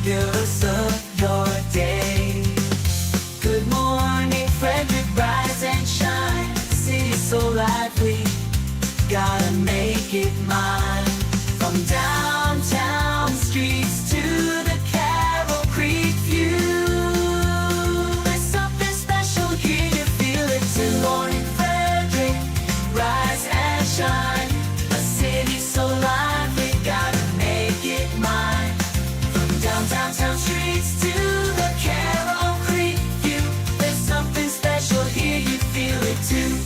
Girls of your day. Good morning, Frederick, rise and shine. The city's so lively, gotta make it mine. From downtown streets to the Carroll Creek view, there's something special here, you feel it too. Good morning, Frederick, rise and shine. A city so lively, gotta make it mine. From downtown streets to the Carroll Creek view, there's something special here, you feel it too.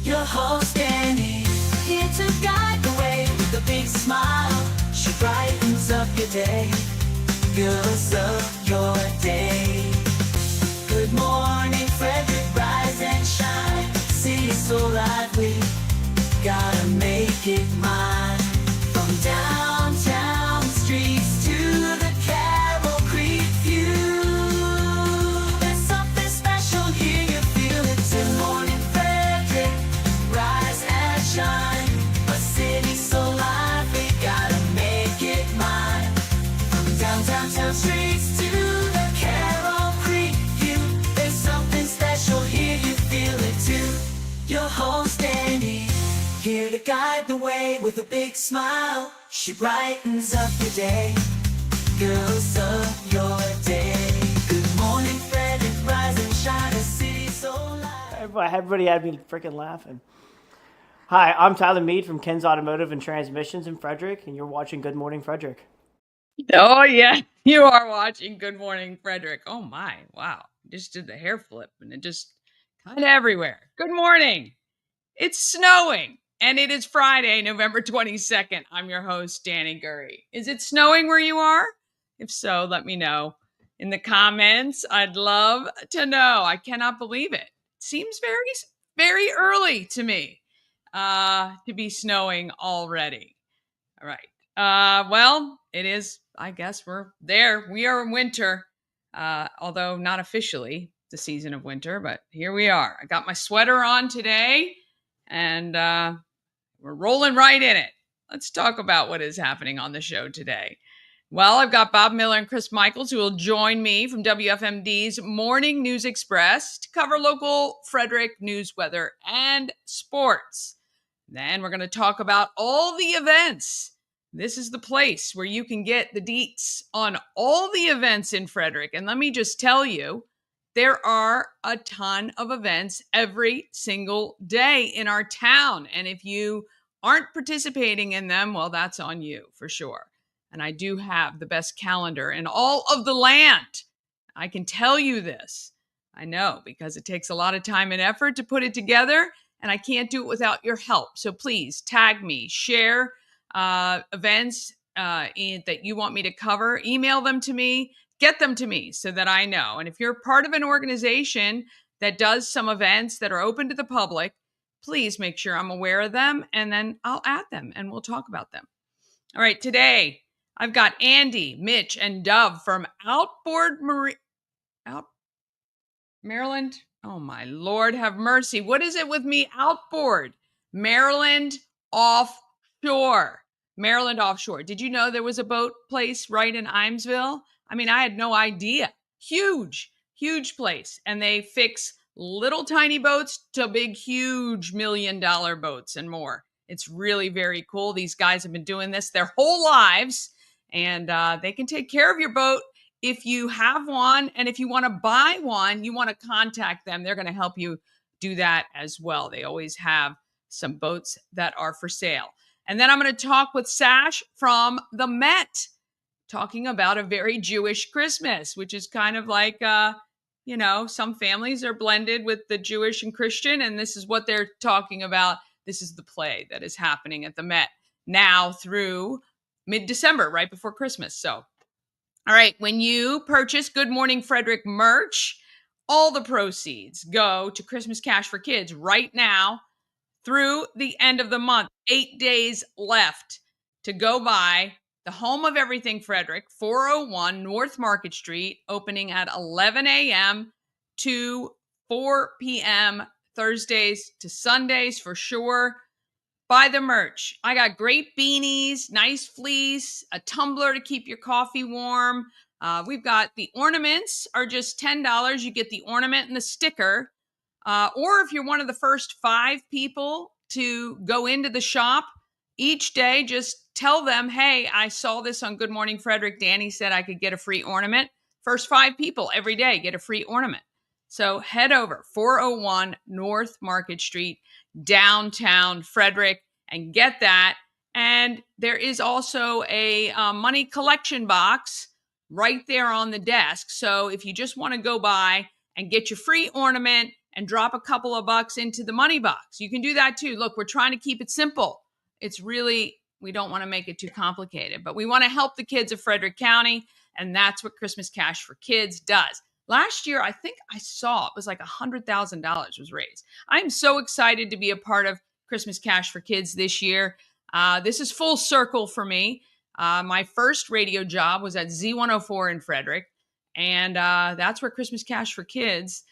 Your host Danny, here to guide the way with a big smile. She brightens up your day. Girls of your day. Good morning, Frederick, rise and shine. City's so lively, gotta make it mine. From downtown streets to the Carroll Creek view, there's something special here, you feel it too. Good morning, Frederick, rise and shine. A city so lively, gotta make it mine. From downtown streets to the Carroll Creek view, there's something special here, you feel it too. Your host Andy, here to guide the way with a big smile. She brightens up your day. Girls of your day. Good morning, Frederick, rise and shine. A city so lively. Everybody had me freaking laughing. Hi, I'm Tyler Mead from Ken's Automotive and Transmissions in Frederick, and you're watching Good Morning Frederick. Oh, yeah, you are watching Good Morning Frederick. Oh, my. Wow. Just did the hair flip and it just kind of everywhere. Good morning. It's snowing and it is Friday, November 22nd. I'm your host, Danny Gurry. Is it snowing where you are? If so, let me know in the comments. I'd love to know. I cannot believe it. It seems very, very early to me to be snowing already. All right. Well, it is, I guess we're there. We are in winter, although not officially the season of winter, but here we are. I got my sweater on today and we're rolling right in it. Let's talk about what is happening on the show today. Well, I've got Bob Miller and Chris Michaels who will join me from WFMD's Morning News Express to cover local Frederick news, weather, and sports. Then we're going to talk about all the events. This is the place where you can get the deets on all the events in Frederick. And let me just tell you, there are a ton of events every single day in our town. And if you aren't participating in them, well, that's on you for sure. And I do have the best calendar in all of the land. I can tell you this. I know, because it takes a lot of time and effort to put it together, and I can't do it without your help. So please tag me, share events that you want me to cover, email them to me, get them to me so that I know. And if you're part of an organization that does some events that are open to the public, please make sure I'm aware of them, and then I'll add them and we'll talk about them. All right, today I've got Andy, Mitch, and Dove from Outboard Marine. Maryland? Oh, my Lord, have mercy. What is it with me? Outboard. Maryland offshore. Maryland offshore. Did you know there was a boat place right in Ijamsville? I mean, I had no idea. Huge, huge place. And they fix little tiny boats to big, huge $1 million boats and more. It's really very cool. These guys have been doing this their whole lives, and they can take care of your boat. If you have one, and if you want to buy one, you want to contact them. They're going to help you do that as well. They always have some boats that are for sale. And then I'm going to talk with Sache from the Met, talking about a very Jewish Christmas, which is kind of like, some families are blended with the Jewish and Christian, and this is what they're talking about. This is the play that is happening at the Met now through mid-December, right before Christmas. So, all right, when you purchase Good Morning Frederick merch, all the proceeds go to Christmas Cash for Kids right now through the end of the month. 8 days left to go by the home of everything Frederick, 401 North Market Street, opening at 11 a.m. to 4 p.m. Thursdays to Sundays for sure. Buy the merch. I got great beanies, nice fleece, a tumbler to keep your coffee warm. We've got the ornaments are just $10. You get the ornament and the sticker. Or if you're one of the first 5 people to go into the shop each day, just tell them, hey, I saw this on Good Morning Frederick. Danny said I could get a free ornament. First 5 people every day get a free ornament. So head over 401 North Market Street, downtown Frederick, and get that. And there is also a money collection box right there on the desk. So if you just want to go by and get your free ornament and drop a couple of bucks into the money box, you can do that too. Look, we're trying to keep it simple. It's really, we don't want to make it too complicated, but we want to help the kids of Frederick County. And that's what Christmas Cash for Kids does. Last year, I think I saw it was like $100,000 was raised. I'm so excited to be a part of Christmas Cash for Kids this year. This is full circle for me. My first radio job was at Z104 in Frederick, and that's where Christmas Cash for Kids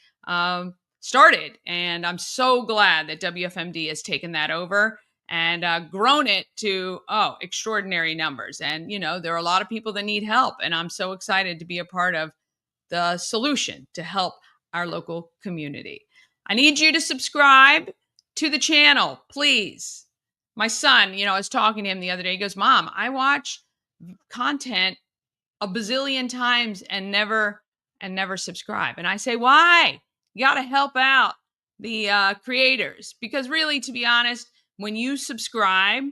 started. And I'm so glad that WFMD has taken that over and grown it to, extraordinary numbers. And, there are a lot of people that need help, and I'm so excited to be a part of the solution to help our local community. I need you to subscribe to the channel, please. My son, I was talking to him the other day. He goes, Mom, I watch content a bazillion times and never subscribe. And I say, why? You got to help out the creators, because really, to be honest, when you subscribe,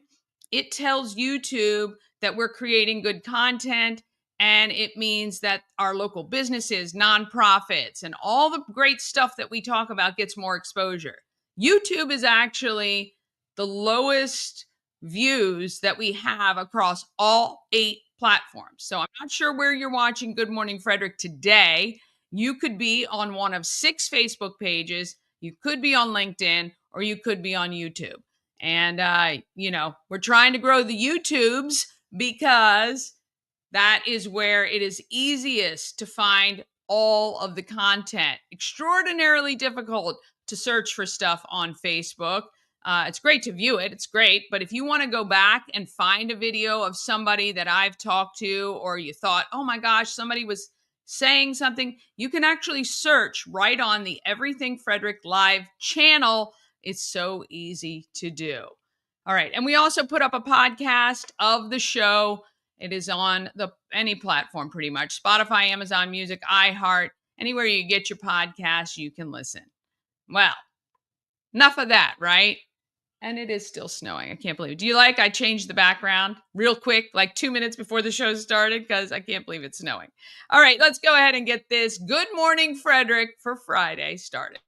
it tells YouTube that we're creating good content. And it means that our local businesses, nonprofits, and all the great stuff that we talk about gets more exposure. YouTube is actually the lowest views that we have across all 8 platforms. So I'm not sure where you're watching Good Morning Frederick today. You could be on one of 6 Facebook pages. You could be on LinkedIn, or you could be on YouTube. And, we're trying to grow the YouTubes because that is where it is easiest to find all of the content. Extraordinarily difficult to search for stuff on Facebook. It's great to view it. It's great. But if you want to go back and find a video of somebody that I've talked to, or you thought, oh my gosh, somebody was saying something, you can actually search right on the Everything Frederick Live channel. It's so easy to do. All right. And we also put up a podcast of the show. It is on any platform pretty much. Spotify, Amazon Music, iHeart, anywhere you get your podcasts, you can listen. Well, enough of that, right? And it is still snowing. I can't believe it. Do you like I changed the background real quick, like 2 minutes before the show started? Because I can't believe it's snowing. All right, let's go ahead and get this Good Morning Frederick for Friday started.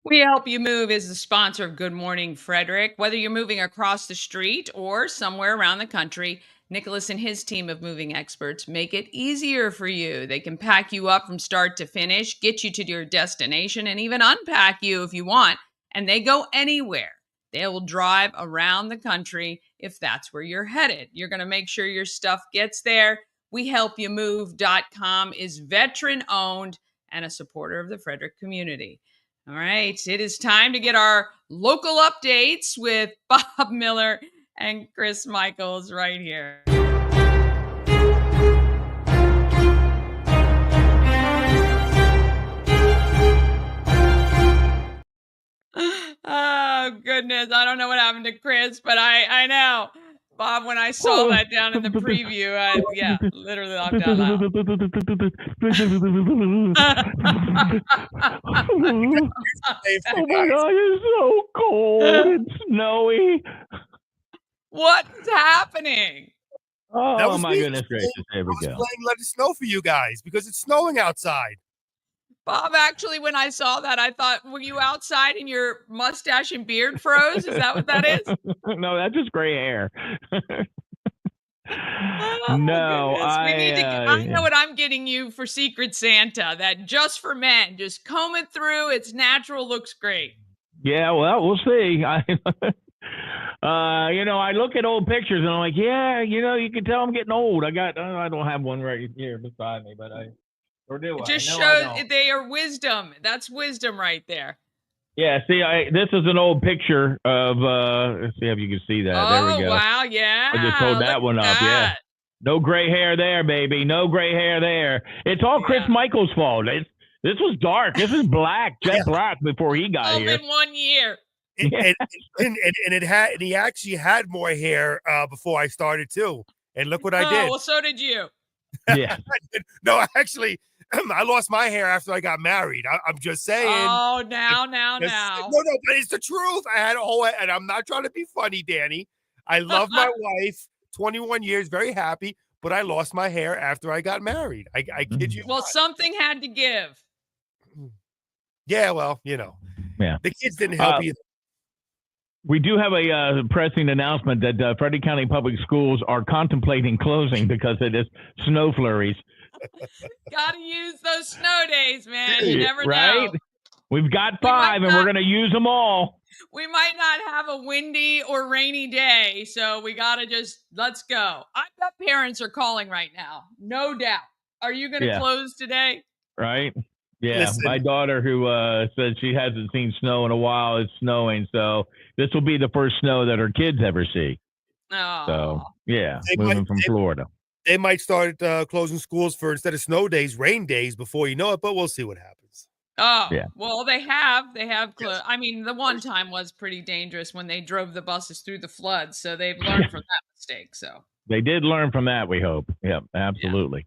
We Help You Move is the sponsor of Good Morning Frederick. Whether you're moving across the street or somewhere around the country, Nicholas and his team of moving experts make it easier for you. They can pack you up from start to finish, get you to your destination, and even unpack you if you want. And they go anywhere. They will drive around the country if that's where you're headed. You're going to make sure your stuff gets there. WeHelpYouMove.com is veteran-owned and a supporter of the Frederick community. All right, it is time to get our local updates with Bob Miller and Chris Michaels right here. Oh, goodness. I don't know what happened to Chris, but I know. Bob, when I saw that down in the preview, literally laughed out loud. Oh my God, it's so cold and snowy. What's happening? Oh my goodness gracious, there we go. Let it snow for you guys because it's snowing outside. Bob, actually, when I saw that, I thought, were you outside and your mustache and beard froze? Is that what that is? No, that's just gray hair. Oh, No, goodness. We need to. I know what I'm getting you for Secret Santa. That just for men. Just comb it through. It's natural. Looks great. Yeah, well, we'll see. I look at old pictures and I'm like, yeah, you can tell I'm getting old. I don't have one right here beside me, but or do It I? just No, I shows don't. they are wisdom. That's wisdom right there. Yeah, see, this is an old picture of, let's see if you can see that. There we Oh, go. wow. Yeah. I just hold Look that at one up, yeah. that. No gray hair there, baby. No gray hair there. It's all Chris Yeah. Michael's fault. This was dark. This is black, jet black before he got All here. in 1 year. And he actually had more hair before I started too. And look what I did. Well, so did you. Yeah. No, actually, I lost my hair after I got married. I'm just saying. Oh, now. No, but it's the truth. I had a whole, and I'm not trying to be funny, Danny. I love my wife, 21 years, very happy, but I lost my hair after I got married. I kid you. Well, something had to give. Yeah, well, Yeah. the kids didn't help either. We do have a pressing announcement that Frederick County Public Schools are contemplating closing because of this snow flurries. Got to use those snow days, man. You never right? know. We've got 5, and we're going to use them all. We might not have a windy or rainy day, so we got to let's go. I bet parents are calling right now. No doubt. Are you going to close today? Right? Yeah. Listen. My daughter, who said she hasn't seen snow in a while, is snowing. So this will be the first snow that her kids ever see. Oh. So, yeah, moving from Florida. They might start closing schools for, instead of snow days, rain days before you know it, but we'll see what happens. Oh, yeah. Well, they have. Yes. I mean, the one time was pretty dangerous when they drove the buses through the floods. So they've learned from that mistake. So they did learn from that, we hope. Yeah, absolutely.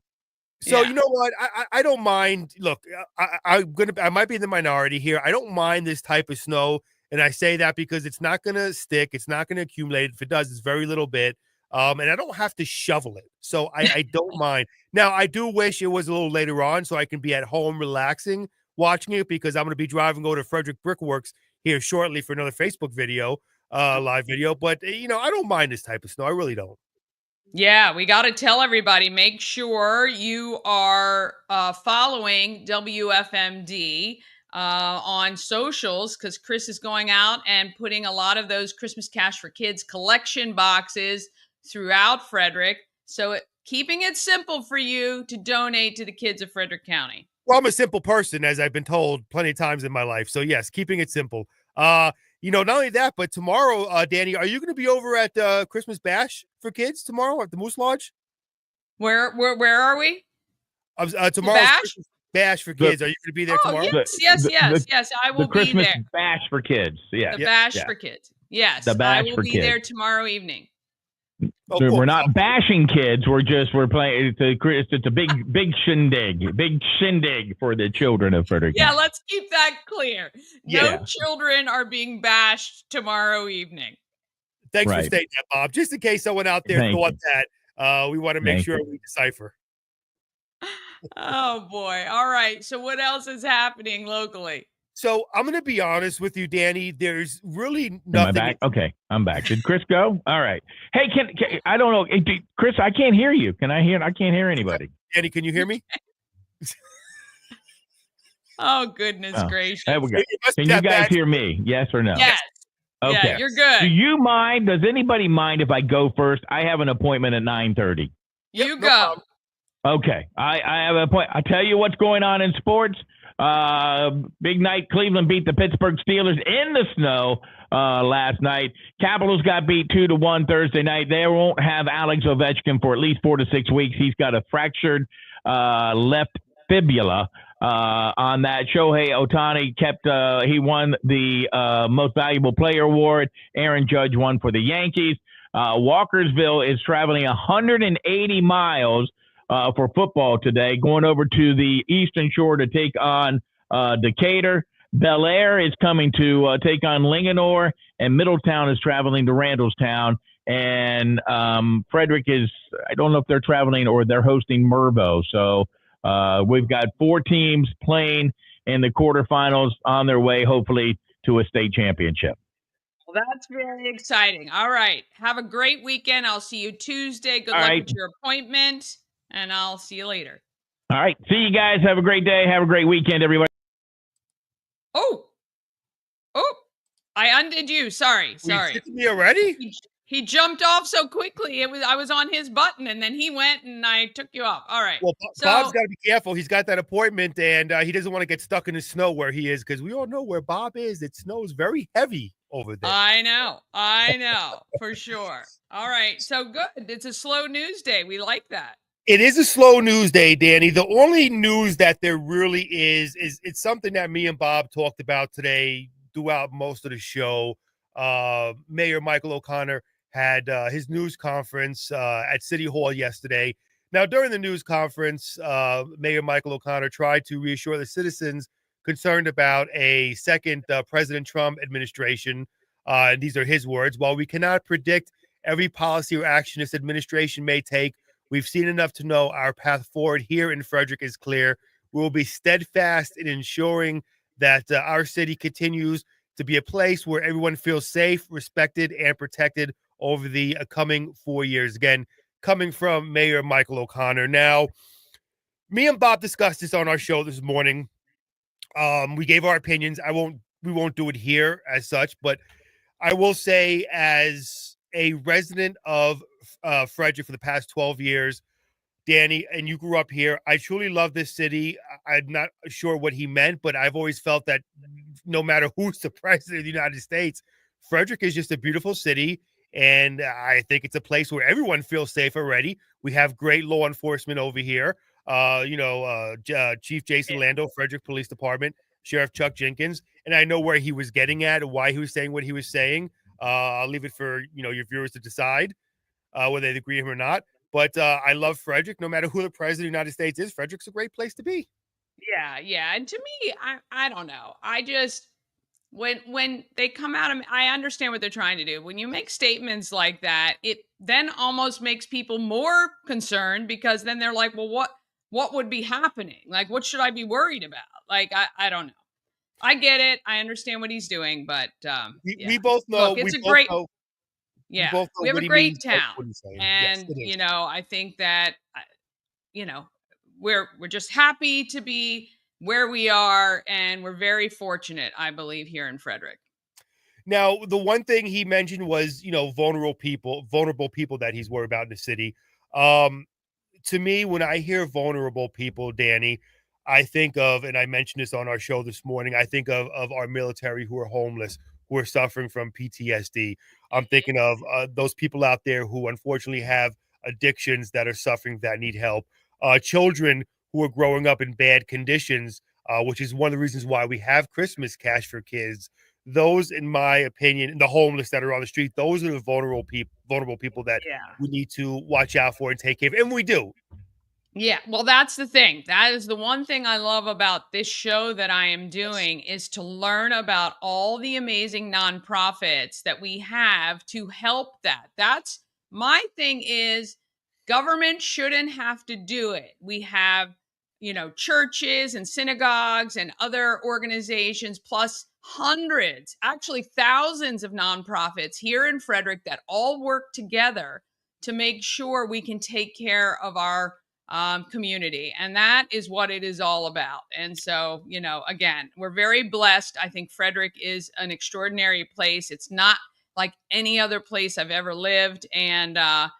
So you know what? I don't mind. Look, I might be in the minority here. I don't mind this type of snow, and I say that because it's not going to stick. It's not going to accumulate. If it does, it's very little bit. And I don't have to shovel it, so I don't mind. Now, I do wish it was a little later on, so I can be at home relaxing watching it, because I'm going to be driving over to Frederick Brickworks here shortly for another Facebook video, live video. But I don't mind this type of snow. I really don't. yeah, we got to tell everybody, make sure you are following WFMD on socials, because Chris is going out and putting a lot of those Christmas Cash for Kids collection boxes throughout Frederick. So keeping it simple for you to donate to the kids of Frederick County. Well, I'm a simple person, as I've been told plenty of times in my life. So yes, keeping it simple. Not only that, but tomorrow, Danny, are you going to be over at Christmas Bash for Kids tomorrow at the Moose Lodge? Where are we? Tomorrow's Bash? Christmas Bash for Kids. Are you going to be there tomorrow? Yes. I will the Christmas be there. Bash for Kids. Yeah. The Bash for Kids. Yes, The Bash I will for be Kids. there tomorrow evening. Oh, So cool. we're not bashing kids. We're playing. It's a big shindig for the children of Frederick. Yeah, let's keep that clear. No Yeah. children are being bashed tomorrow evening. Thanks for Right. stating that, Bob. Just in case someone out there Thank thought that, we want to make Thank sure you. we decipher. Oh boy. All right. So what else is happening locally? So I'm going to be honest with you, Danny. There's really Am nothing. I back? Okay, I'm back. Did Chris go? All right. Hey, can I don't know, Chris. I can't hear you. Can I hear? I can't hear anybody. Danny, can you hear me? Oh goodness gracious. There we go. It must be Can you that guys bad. hear me? Yes or no? Yes. Okay. Yeah, you're good. Do you mind? Does anybody mind if I go first? I have an appointment at 9:30. You no go. problem. Okay. I have a point. I tell you what's going on in sports. Big night. Cleveland beat the Pittsburgh Steelers in the snow last night. Capitals got beat 2-1 Thursday night. They won't have Alex Ovechkin for at least 4 to 6 weeks. He's got a fractured left fibula. On that, Shohei Ohtani he won the most valuable player award. Aaron Judge won for the Yankees. Walkersville is traveling 180 miles for football today, going over to the Eastern Shore to take on Decatur. Bel Air is coming to take on Linganore, and Middletown is traveling to Randallstown. And Frederick is, I don't know if they're traveling or they're hosting Mervo. So We've got 4 teams playing in the quarterfinals on their way, hopefully, to a state championship. Well, that's very exciting. All right. Have a great weekend. I'll see you Tuesday. Good All luck right. with your appointment, and I'll see you later. All right. See you guys. Have a great day. Have a great weekend, everybody. Oh, I undid you. Sorry. Were you kicking me already? He jumped off so quickly. I was on his button, and then he went, and I took you off. All right. Well, Bob's got to be careful. He's got that appointment, and he doesn't want to get stuck in the snow where he is, because we all know where Bob is. It snows very heavy over there. I know, for sure. All right. So good. It's a slow news day. We like that. It is a slow news day, Danny. The only news that there really is it's something that me and Bob talked about today throughout most of the show. Mayor Michael O'Connor had his news conference at City Hall yesterday. Now, during the news conference, Mayor Michael O'Connor tried to reassure the citizens concerned about a second President Trump administration. And these are his words. While we cannot predict every policy or action this administration may take, we've seen enough to know our path forward here in Frederick is clear. We will be steadfast in ensuring that our city continues to be a place where everyone feels safe, respected, and protected over the coming 4 years. Again, coming from Mayor Michael O'Connor. Now, me and Bob discussed this on our show this morning. We gave our opinions. We won't do it here as such, but I will say, as a resident of Frederick for the past 12 years, Danny, and you grew up here, I truly love this city. I'm not sure what he meant, but I've always felt that no matter who's the president of the United States, Frederick is just a beautiful city. And I think it's a place where everyone feels safe already. We have great law enforcement over here. Chief Jason Lando, Frederick Police Department, Sheriff Chuck Jenkins. And I know where he was getting at and why he was saying what he was saying. I'll leave it for, your viewers to decide whether they agree with him or not. But I love Frederick. No matter who the president of the United States is, Frederick's a great place to be. Yeah. And to me, I don't know. I just, when they come out, I understand what they're trying to do. When you make statements like that, it then almost makes people more concerned, because then they're like, well, what would be happening? Like, what should I be worried about? Like, I don't know. I get it. I understand what he's doing, but we both know. Look, it's we a great. Know, Yeah, we have a great town, and yes, I think that we're just happy to be where we are, and we're very fortunate, I believe, here in Frederick. Now, the one thing he mentioned was, vulnerable people that he's worried about in the city. To me, when I hear vulnerable people, Danny, I think of, and I mentioned this on our show this morning, I think of our military who are homeless, who are suffering from PTSD. I'm thinking of those people out there who unfortunately have addictions that are suffering, that need help. Children who are growing up in bad conditions, which is one of the reasons why we have Christmas cash for kids. Those, in my opinion, the homeless that are on the street, those are the vulnerable people that we need to watch out for and take care of. And we do. Yeah, well, that's the thing. That is the one thing I love about this show that I am doing, is to learn about all the amazing nonprofits that we have to help that. That's my thing, is government shouldn't have to do it. We have, churches and synagogues and other organizations, plus hundreds, actually thousands of nonprofits here in Frederick that all work together to make sure we can take care of our community. And that is what it is all about. And so, again, we're very blessed. I think Frederick is an extraordinary place. It's not like any other place I've ever lived. And I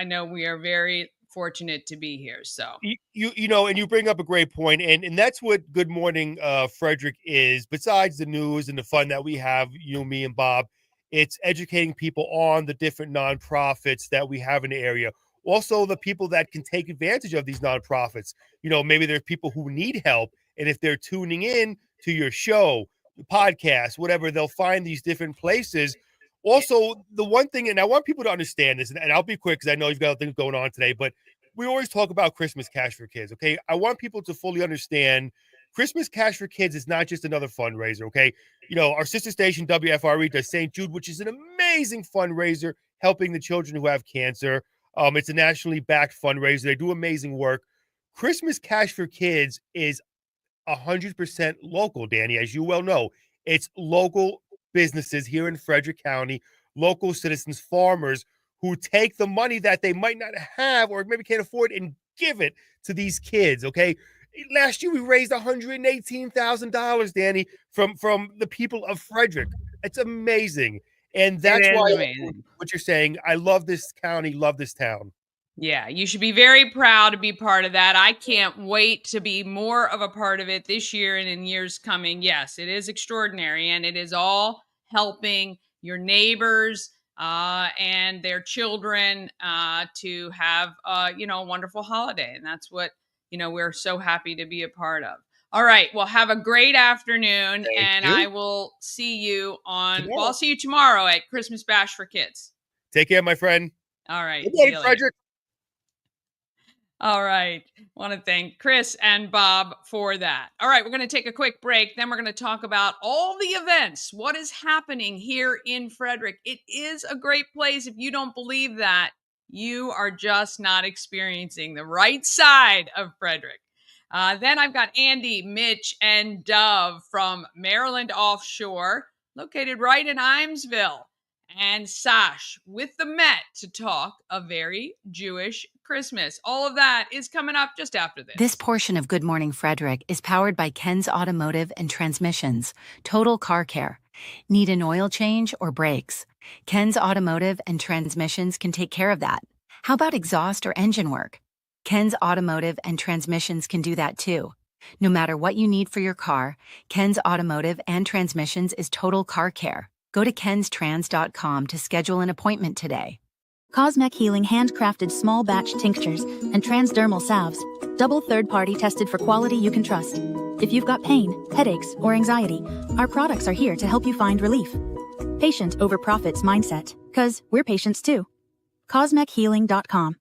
know we are very fortunate to be here. So and you bring up a great point, and that's what Good Morning Frederick is. Besides the news and the fun that we have, me and Bob, it's educating people on the different nonprofits that we have in the area. Also, the people that can take advantage of these nonprofits. Maybe there's people who need help, and if they're tuning in to your show, podcast, whatever, they'll find these different places. Also, the one thing, and I want people to understand this, and I'll be quick because I know you've got things going on today, but we always talk about Christmas Cash for Kids, okay? I want people to fully understand Christmas Cash for Kids is not just another fundraiser, okay? Our sister station, WFRE, does St. Jude, which is an amazing fundraiser helping the children who have cancer. It's a nationally backed fundraiser. They do amazing work. Christmas Cash for Kids is 100% local, Danny, as you well know. It's local businesses here in Frederick County, local citizens, farmers who take the money that they might not have or maybe can't afford and give it to these kids, okay? Last year we raised $118,000, Danny, from the people of Frederick. It's amazing. And that's It why is amazing. what you're saying, I love this county, love this town. Yeah, you should be very proud to be part of that. I can't wait to be more of a part of it this year and in years coming. Yes, it is extraordinary, and it is all helping your neighbors and their children to have a wonderful holiday, and that's what we're so happy to be a part of. All right, well, have a great afternoon, Thank and you. I will see you Tomorrow. I'll see you tomorrow at Christmas Bash for Kids. Take care, my friend. All right, Good see morning, you later. Frederick. All right. Want to thank Chris and Bob for that. All right, we're going to take a quick break. Then we're going to talk about all the events, what is happening here in Frederick. It is a great place. If you don't believe that, you are just not experiencing the right side of Frederick. Then I've got Andy, Mitch, and Dove from Maryland Offshore, located right in Ijamsville, and Sache with the Met to talk a very Jewish Christmas. All of that is coming up just after this. This portion of Good Morning Frederick is powered by Ken's Automotive and Transmissions, Total Car Care. Need an oil change or brakes? Ken's Automotive and Transmissions can take care of that. How about exhaust or engine work? Ken's Automotive and Transmissions can do that too. No matter what you need for your car, Ken's Automotive and Transmissions is Total Car Care. Go to kenstrans.com to schedule an appointment today. Cosmec Healing handcrafted small batch tinctures and transdermal salves, double third-party tested for quality you can trust. If you've got pain, headaches, or anxiety, our products are here to help you find relief. Patient over profits mindset, 'cause we're patients too. CosmecHealing.com.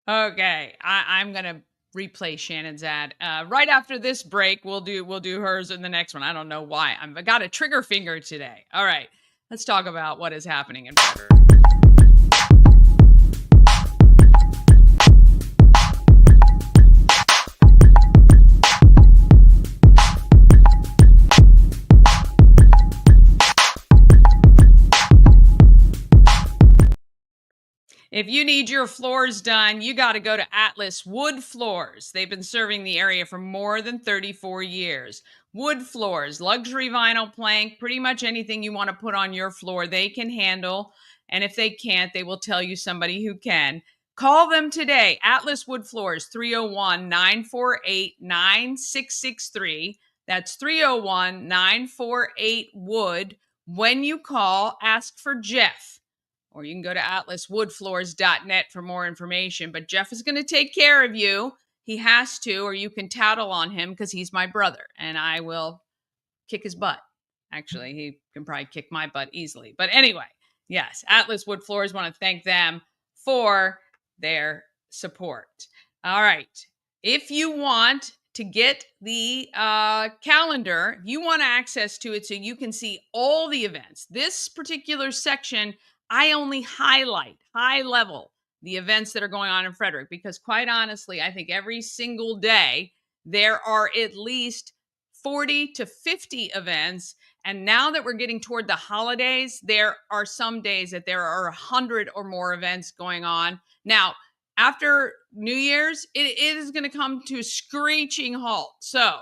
Okay, I'm gonna replay Shannon's ad right after this break. We'll do hers in the next one. I don't know why. I got a trigger finger today. All right, let's talk about what is happening in Frederick. If you need your floors done, you got to go to Atlas Wood Floors. They've been serving the area for more than 34 years. Wood floors, luxury vinyl plank, pretty much anything you want to put on your floor, they can handle. And if they can't, they will tell you somebody who can. Call them today. Atlas Wood Floors, 301-948-9663. That's 301-948-WOOD. When you call, ask for Jeff. Or you can go to atlaswoodfloors.net for more information. But Jeff is going to take care of you. He has to, or you can tattle on him because he's my brother, and I will kick his butt. Actually, he can probably kick my butt easily. But anyway, yes, Atlas Wood Floors, want to thank them for their support. All right. If you want to get the calendar, you want access to it so you can see all the events. This particular section, I only highlight high level the events that are going on in Frederick because quite honestly, I think every single day there are at least 40 to 50 events. And now that we're getting toward the holidays, there are some days that there are 100 or more events going on. Now, after New Year's, it is going to come to a screeching halt. So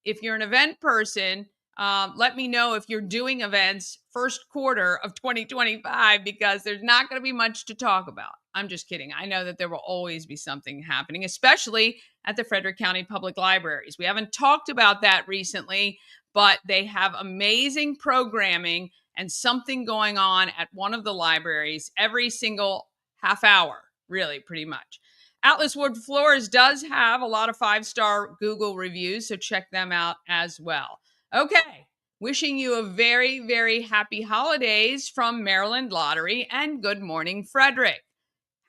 if you're an event person, let me know if you're doing events first quarter of 2025 because there's not going to be much to talk about. I'm just kidding. I know that there will always be something happening, especially at the Frederick County Public Libraries. We haven't talked about that recently, but they have amazing programming and something going on at one of the libraries every single half hour, really, pretty much. Atlas Wood Floors does have a lot of 5-star Google reviews, so check them out as well. Okay, wishing you a very, very happy holidays from Maryland Lottery and Good Morning Frederick.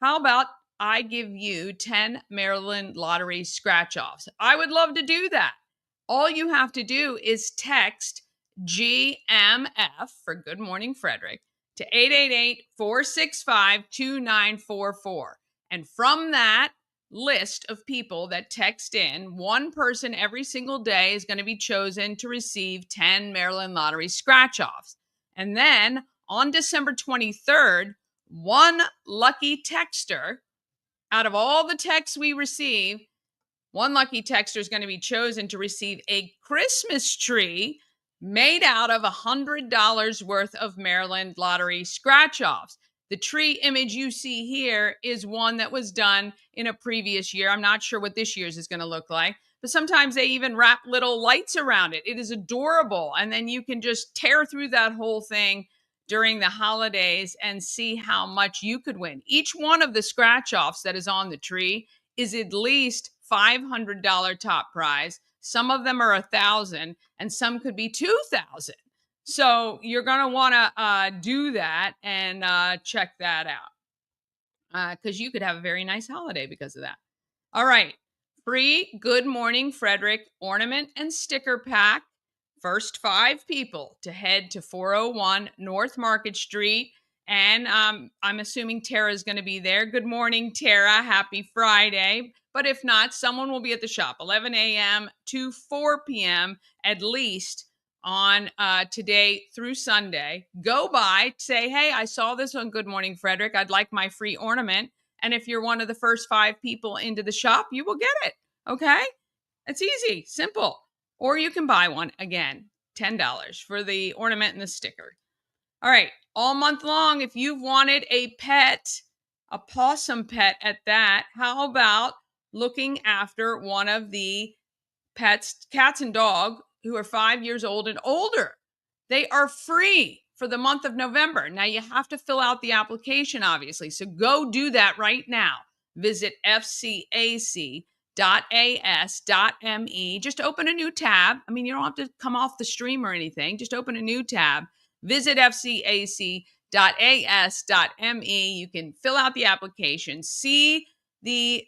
How about I give you 10 Maryland Lottery scratch-offs? I would love to do that. All you have to do is text GMF for Good Morning Frederick to 888-465-2944. And from that list of people that text in, one person every single day is going to be chosen to receive 10 Maryland Lottery scratch-offs. And then on December 23rd, one lucky texter out of all the texts we receive, one lucky texter is going to be chosen to receive a Christmas tree made out of $100 worth of Maryland Lottery scratch-offs. The tree image you see here is one that was done in a previous year. I'm not sure what this year's is going to look like, but sometimes they even wrap little lights around it. It is adorable. And then you can just tear through that whole thing during the holidays and see how much you could win. Each one of the scratch-offs that is on the tree is at least $500 top prize. Some of them are $1,000 and some could be $2,000. So you're going to want to do that and check that out because you could have a very nice holiday because of that. All right. Free Good Morning Frederick ornament and sticker pack. First 5 people to head to 401 North Market Street. And I'm assuming Tara's going to be there. Good morning, Tara. Happy Friday. But if not, someone will be at the shop 11 a.m. to 4 p.m. at least on today through Sunday. Go by, say, hey, I saw this on Good Morning Frederick. I'd like my free ornament. And if you're one of the first 5 people into the shop, you will get it. Okay? It's easy, simple. Or you can buy one, again, $10 for the ornament and the sticker. All right, all month long, if you've wanted a pet, a possum pet at that, how about looking after one of the pets, cats and dog, who are 5 years old and older? They are free for the month of November. Now, you have to fill out the application, obviously, so go do that right now. Visit fcac.as.me. Just open a new tab. I mean, you don't have to come off the stream or anything. Just open a new tab. Visit fcac.as.me. You can fill out the application. See the,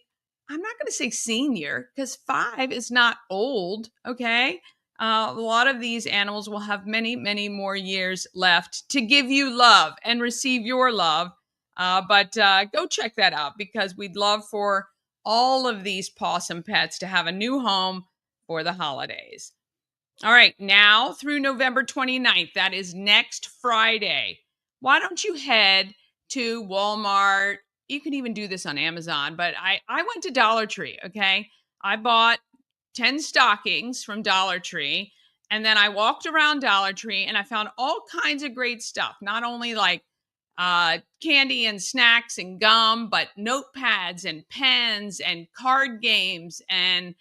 I'm not going to say senior because 5 is not old, okay? A lot of these animals will have many, many more years left to give you love and receive your love. But go check that out because we'd love for all of these possum pets to have a new home for the holidays. All right, now through November 29th, that is next Friday. Why don't you head to Walmart? You can even do this on Amazon, but I went to Dollar Tree, okay? I bought 10 stockings from Dollar Tree, and then I walked around Dollar Tree and I found all kinds of great stuff, not only like candy and snacks and gum, but notepads and pens and card games and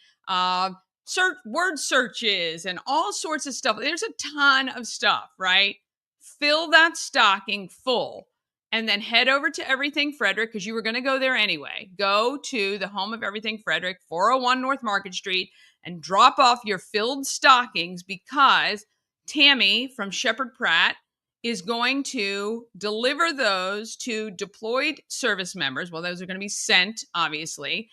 word searches and all sorts of stuff. There's a ton of stuff, right? Fill that stocking full and then head over to Everything Frederick because you were going to go there anyway. Go to the home of Everything Frederick, 401 North Market Street, and drop off your filled stockings because Tammy from Shepherd Pratt is going to deliver those to deployed service members. Well, those are going to be sent, obviously.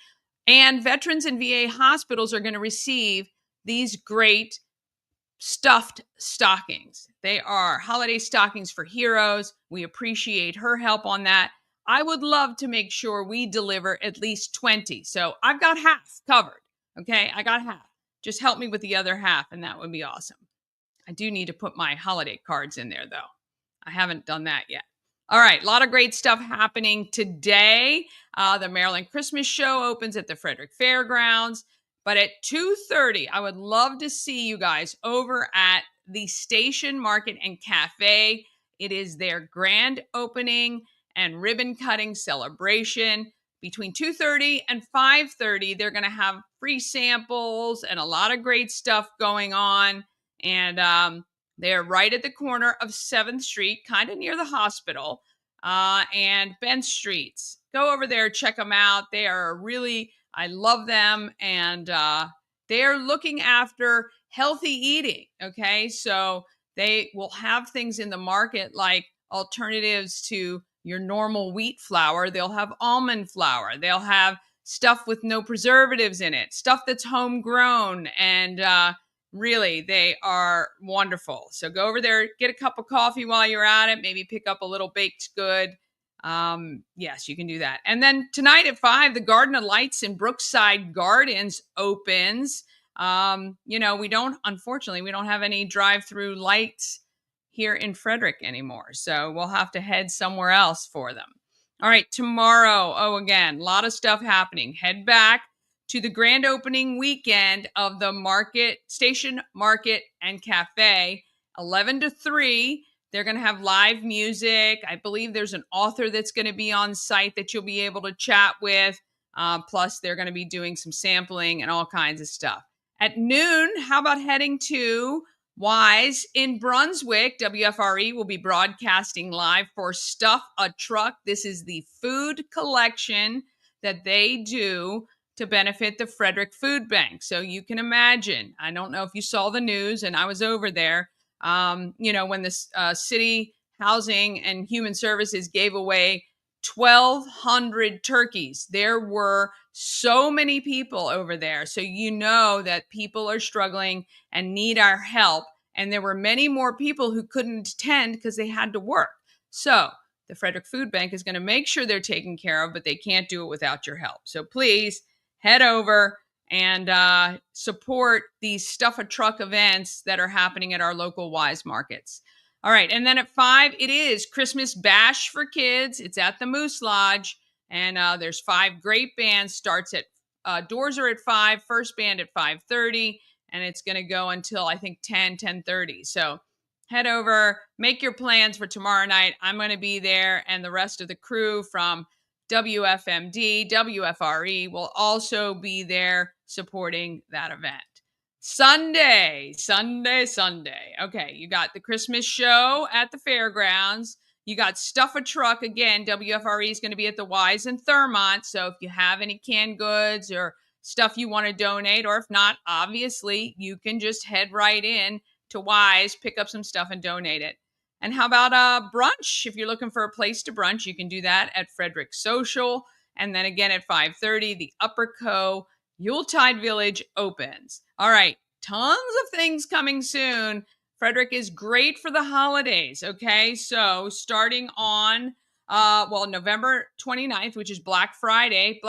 And veterans and VA hospitals are going to receive these great stuffed stockings. They are holiday stockings for heroes. We appreciate her help on that. I would love to make sure we deliver at least 20. So I've got half covered. Okay, I got half. Just help me with the other half, and that would be awesome. I do need to put my holiday cards in there, though. I haven't done that yet. All right, a lot of great stuff happening today. The Maryland Christmas Show opens at the Frederick Fairgrounds. But at 2:30, I would love to see you guys over at the Station Market and Cafe. It is their grand opening and ribbon cutting celebration. Between 2:30 and 5:30, they're going to have free samples and a lot of great stuff going on. And they're right at the corner of 7th Street, kind of near the hospital. and Bench Streets. Go over there, check them out. They are really, I love them, and they are looking after healthy eating. Okay, so they will have things in the market like alternatives to your normal wheat flour. They'll have almond flour. They'll have stuff with no preservatives in it, stuff that's homegrown, and really, they are wonderful. So go over there, get a cup of coffee while you're at it, maybe pick up a little baked good. Yes, you can do that. And then tonight at 5, the Garden of Lights in Brookside Gardens opens. Unfortunately, we don't have any drive-through lights here in Frederick anymore. So we'll have to head somewhere else for them. All right, tomorrow, again, a lot of stuff happening. Head back to the grand opening weekend of the Station Market and Cafe, 11 to 3. They're going to have live music. I believe there's an author that's going to be on site that you'll be able to chat with. Plus, they're going to be doing some sampling and all kinds of stuff. At noon, how about heading to Wise in Brunswick? WFRE will be broadcasting live for Stuff a Truck. This is the food collection that they do to benefit the Frederick Food Bank. So you can imagine, I don't know if you saw the news, and I was over there, when the City Housing and Human Services gave away 1,200 turkeys. There were so many people over there. So you know that people are struggling and need our help. And there were many more people who couldn't attend because they had to work. So the Frederick Food Bank is going to make sure they're taken care of, but they can't do it without your help. So please head over and support these Stuff a Truck events that are happening at our local Wise markets. All right, and then at 5, it is Christmas Bash for kids. It's at the Moose Lodge, and there's 5 great bands. Doors are at 5, first band at 5:30, and it's going to go until, I think, 10:30. So head over, make your plans for tomorrow night. I'm going to be there, and the rest of the crew from WFMD, WFRE will also be there supporting that event. Sunday. Okay, you got the Christmas show at the fairgrounds. You got Stuff a Truck. Again, WFRE is going to be at the Wise in Thurmont. So if you have any canned goods or stuff you want to donate, or if not, obviously, you can just head right in to Wise, pick up some stuff and donate it. And how about brunch? If you're looking for a place to brunch, you can do that at Frederick Social. And then again at 5:30, the Upper Co. Yuletide Village opens. All right, tons of things coming soon. Frederick is great for the holidays, okay? So starting on, November 29th, which is Black Friday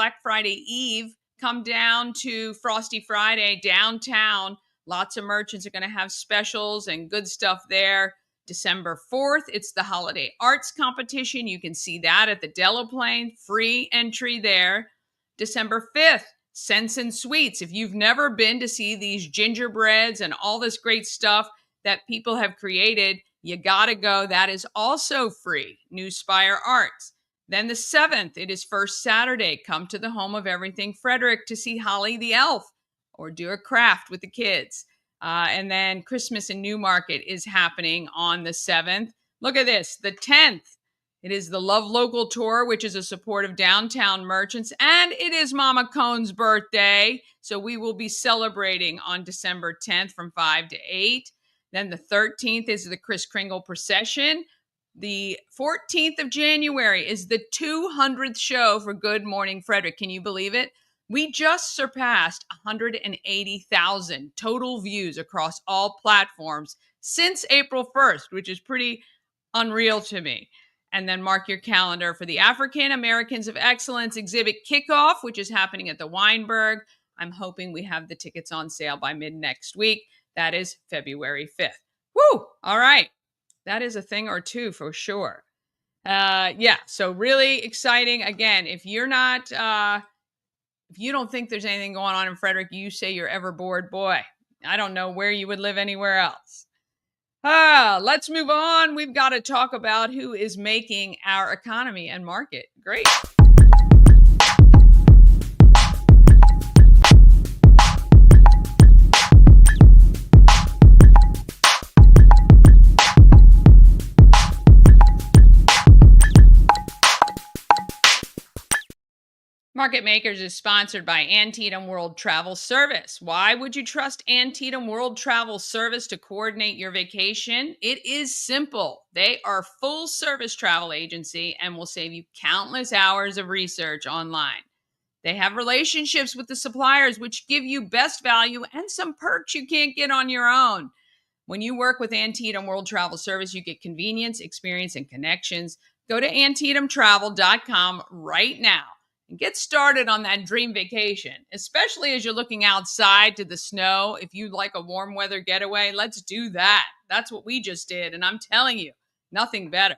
Eve, come down to Frosty Friday downtown. Lots of merchants are going to have specials and good stuff there. December 4th, it's the Holiday Arts Competition. You can see that at the Delaplane. Free entry there. December 5th, Scents and Sweets. If you've never been to see these gingerbreads and all this great stuff that people have created, you gotta go. That is also free. New Spire Arts. Then the 7th, it is First Saturday. Come to the home of Everything Frederick to see Holly the Elf or do a craft with the kids. And then Christmas in Newmarket is happening on the 7th. Look at this, the 10th. It is the Love Local Tour, which is a support of downtown merchants, and it is Mama Cone's birthday. So we will be celebrating on December 10th from 5 to 8. Then the 13th is the Kris Kringle Procession. The 14th of January is the 200th show for Good Morning Frederick. Can you believe it? We just surpassed 180,000 total views across all platforms since April 1st, which is pretty unreal to me. And then mark your calendar for the African Americans of Excellence exhibit kickoff, which is happening at the Weinberg. I'm hoping we have the tickets on sale by mid next week. That is February 5th. Woo! All right. That is a thing or two for sure. So really exciting. Again, if you're not, if you don't think there's anything going on in Frederick, you say you're ever bored, boy. I don't know where you would live anywhere else. Let's move on. We've got to talk about who is making our economy and market great. Market Makers is sponsored by Antietam World Travel Service. Why would you trust Antietam World Travel Service to coordinate your vacation? It is simple. They are a full-service travel agency and will save you countless hours of research online. They have relationships with the suppliers, which give you best value and some perks you can't get on your own. When you work with Antietam World Travel Service, you get convenience, experience, and connections. Go to AntietamTravel.com right now and get started on that dream vacation, especially as you're looking outside to the snow. If you like a warm weather getaway, let's do that. That's what we just did, and I'm telling you, nothing better.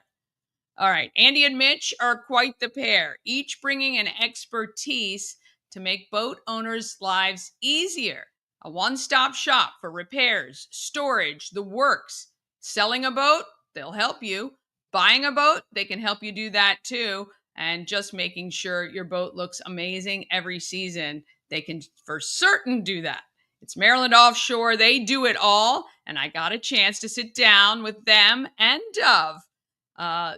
All right, Andy and Mitch are quite the pair, each bringing an expertise to make boat owners' lives easier. A one-stop shop for repairs, storage, the works. Selling a boat, they'll help you. Buying a boat, they can help you do that too. And just making sure your boat looks amazing every season, they can for certain do that. It's Maryland Offshore. They do it all. And I got a chance to sit down with them and Dove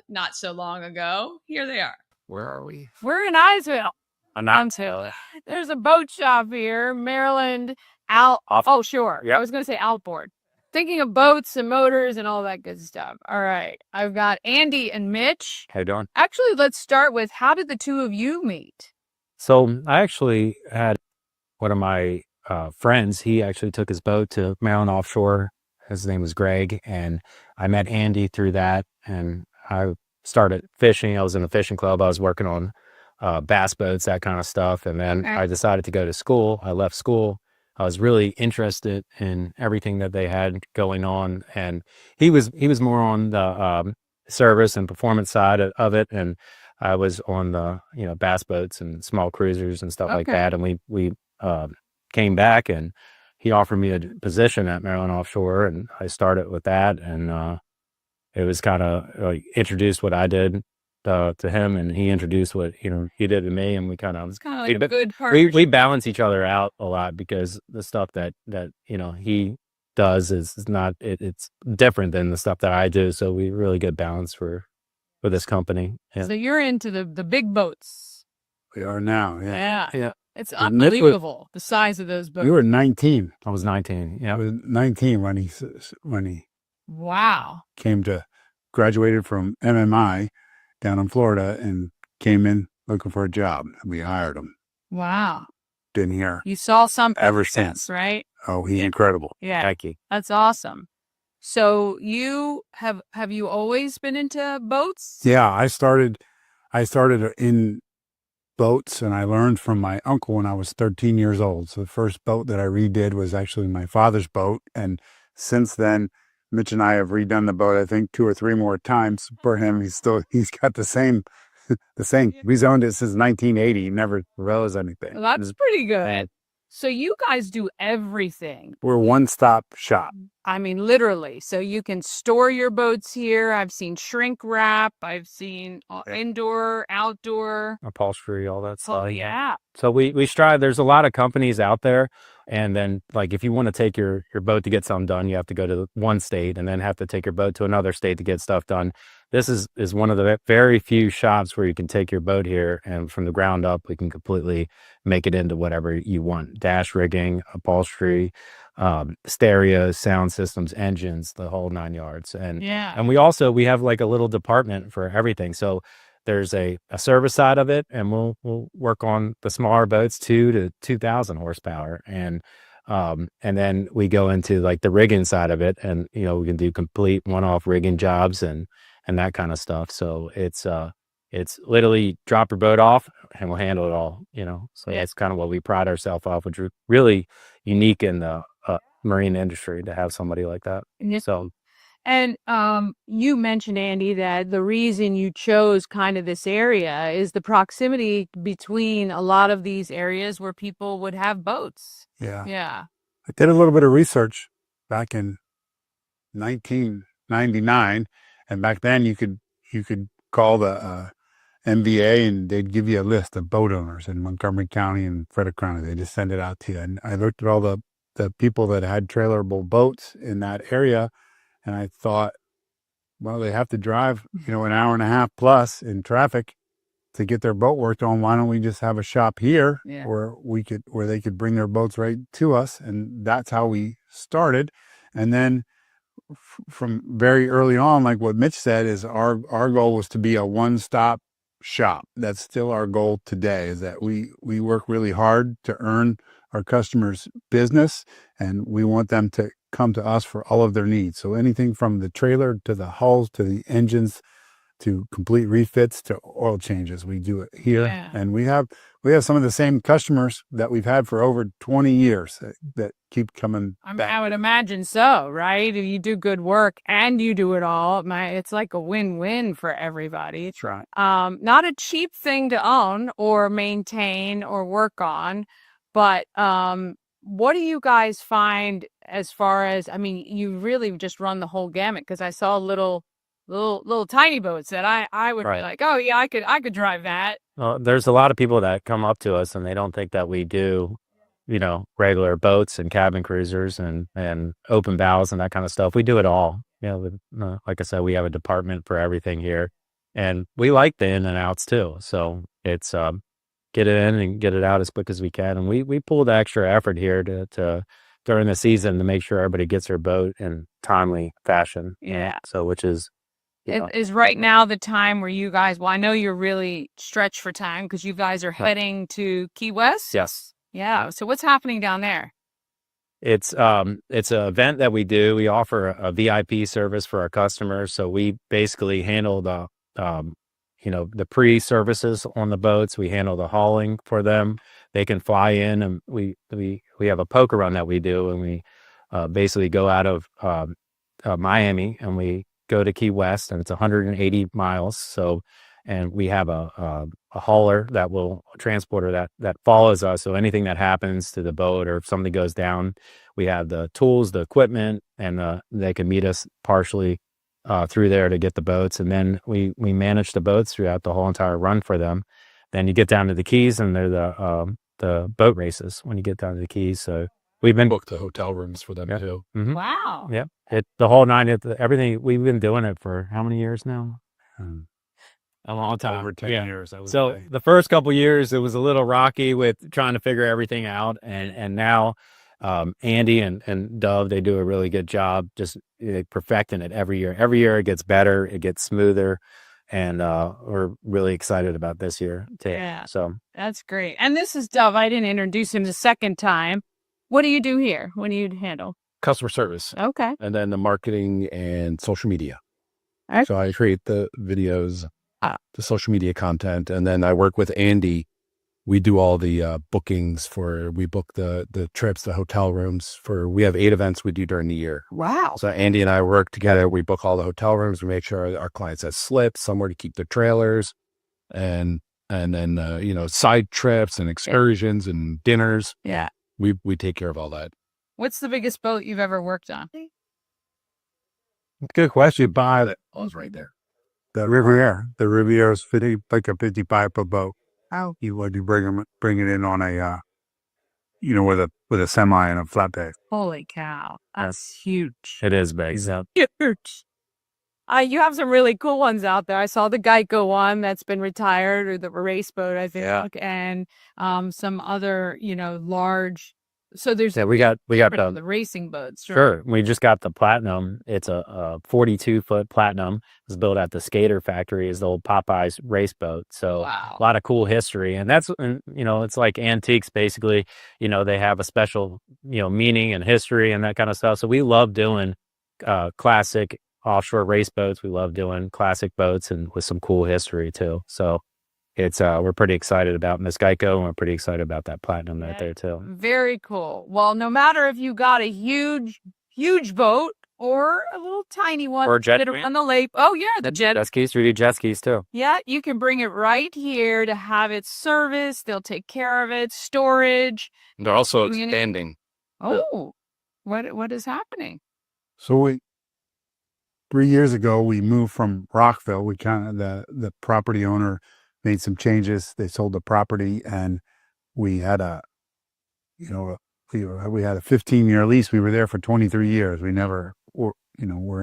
not so long ago. Here they are. Where are we? We're in Ijamsville. Ijamsville. There's a boat shop here, Maryland Offshore. Yep. I was going to say Outboard. Thinking of boats and motors and all that good stuff. All right. I've got Andy and Mitch. How you doing? Actually, let's start with, how did the two of you meet? So I actually had one of my friends. He actually took his boat to Maryland Offshore. His name was Greg, and I met Andy through that. And I started fishing. I was in a fishing club. I was working on bass boats, that kind of stuff. And then I decided to go to school. I left school. I was really interested in everything that they had going on, and he was more on the service and performance side of it, and I was on the bass boats and small cruisers and stuff like that. And we came back, and he offered me a position at Maryland Offshore, and I started with that, and it was kind of like introduced what I did to him, and he introduced what he did to me, and we kind of, It's kind of like a good partnership. we balance each other out a lot, because the stuff that he does is not it's different than the stuff that I do, so we really get balance for this company. Yeah. So you're into the big boats. We are now, yeah. Yeah. It's And this was- unbelievable, the size of those boats. We were 19. I was 19. I Yeah. was 19 when he Wow. came to, graduated from MMI down in Florida and came in looking for a job. We hired him. Wow. Didn't hear You saw something. ever since. Right? Oh, he's incredible. Yeah. Thank you. That's awesome. So you have you always been into boats? Yeah, I started in boats, and I learned from my uncle when I was 13 years old. So the first boat that I redid was actually my father's boat, and since then, Mitch and I have redone the boat, I think 2 or 3 more times for him. He's got the same. He's owned it since 1980. He never rose anything. Well, that's pretty good. So you guys do everything. We're a one-stop shop. I mean, literally. So you can store your boats here. I've seen shrink wrap. I've seen indoor, outdoor. Upholstery, all that stuff. Oh, yeah. So we strive. There's a lot of companies out there, and then like if you want to take your boat to get something done, you have to go to one state and then have to take your boat to another state to get stuff done. This is one of the very few shops where you can take your boat here, and from the ground up, we can completely make it into whatever you want: dash rigging, upholstery, stereo, sound systems, engines, the whole 9 yards. And we have like a little department for everything. So there's a service side of it, and we'll work on the smaller boats, 2 to 2,000 horsepower, and then we go into like the rigging side of it, and we can do complete one-off rigging jobs and that kind of stuff. So it's literally drop your boat off and we'll handle it all. So that's kind of what we pride ourselves off, which is really unique in the marine industry to have somebody like that. So. And you mentioned, Andy, that the reason you chose kind of this area is the proximity between a lot of these areas where people would have boats. Yeah. Yeah. I did a little bit of research back in 1999, and back then you could call the MBA, and they'd give you a list of boat owners in Montgomery County and Frederick County. They just send it out to you. And I looked at all the people that had trailerable boats in that area, and I thought, well, they have to drive, an hour and a half plus in traffic to get their boat worked on, why don't we just have a shop here Yeah. where they could bring their boats right to us? And that's how we started. And then from very early on, like what Mitch said, is our goal was to be a one-stop shop. That's still our goal today, is that we work really hard to earn our customers' business, and we want them to come to us for all of their needs. So anything from the trailer to the hulls to the engines to complete refits to oil changes, we do it here. Yeah. And we have some of the same customers that we've had for over 20 years that keep coming back. I would imagine so, right? If you do good work and you do it all, it's like a win-win for everybody. That's right. Not a cheap thing to own or maintain or work on, but what do you guys find as far as, I mean, you really just run the whole gamut, because I saw little tiny boats that I would be like, oh yeah, I could drive that. Well, there's a lot of people that come up to us and they don't think that we do, regular boats and cabin cruisers and open bows and that kind of stuff. We do it all. Like I said, we have a department for everything here, and we like the in and outs too. So it's get it in and get it out as quick as we can. And we pull the extra effort here to during the season to make sure everybody gets their boat in timely fashion. Yeah. So which is. Is right now the time where you guys, well, I know you're really stretched for time because you guys are heading to Key West. Yes. Yeah. So what's happening down there? It's an event that we do. We offer a VIP service for our customers. So we basically handle the pre-services on the boats. We handle the hauling for them. They can fly in, and we have a poker run that we do, and we basically go out of Miami and we go to Key West, and it's 180 miles. So, and we have a hauler that will transporter that follows us. So anything that happens to the boat or if something goes down, we have the tools, the equipment, and they can meet us partially through there to get the boats. And then we manage the boats throughout the whole entire run for them. Then you get down to the Keys, and they're the boat races when you get down to the Keys. So we've been booked the hotel rooms for them too. Mm-hmm. Wow. Yeah. The whole nine, everything. We've been doing it for how many years now? A long time. Over 10 years, I would So say. the first couple years, it was a little rocky with trying to figure everything out. And now Andy and Dove, they do a really good job just perfecting it every year. Every year it gets better, it gets smoother. And we're really excited about this year too. Yeah. So That's great. And this is Dove. I didn't introduce him the second time. What do you do here? What do you handle? Customer service. Okay. And then the marketing and social media. Okay. So I create the videos, the social media content, and then I work with Andy. We do all the bookings we book the trips, the hotel rooms we have 8 events we do during the year. Wow. So Andy and I work together. We book all the hotel rooms. We make sure our clients have slips, somewhere to keep their trailers, and then side trips and excursions and dinners. Yeah. We take care of all that. What's the biggest boat you've ever worked on? Good question. Buy that. Oh, it's right there. The Riviera. The Riviera is like a 55-foot boat. Oh. You bring it in on a, with a semi and a flatbed. Holy cow. That's huge. it is big. Huge. You have some really cool ones out there. I saw the Geico one that's been retired, or the race boat, I think, and some other, large. So there's we got the racing boats. Sure. We just got the Platinum. It's a 42-foot Platinum. It was built at the Skater Factory. It's the old Popeyes race boat. So Wow. a lot of cool history. And that's, it's like antiques, basically. They have a special, meaning and history and that kind of stuff. So we love doing classic offshore race boats. We love doing classic boats and with some cool history too. So it's we're pretty excited about Miss Geico, and we're pretty excited about that Platinum right there too. Very cool. Well, no matter if you got a huge boat or a little tiny one, Or a jet that ski. on the lake. Oh yeah, the jet. Jet skis, 3D jet skis too. Yeah, you can bring it right here to have it serviced. They'll take care of it, storage. And they're also Community- expanding. Oh, what is happening? So 3 years ago, we moved from Rockville. We the property owner made some changes. They sold the property, and we had we had a 15-year lease. We were there for 23 years. We never were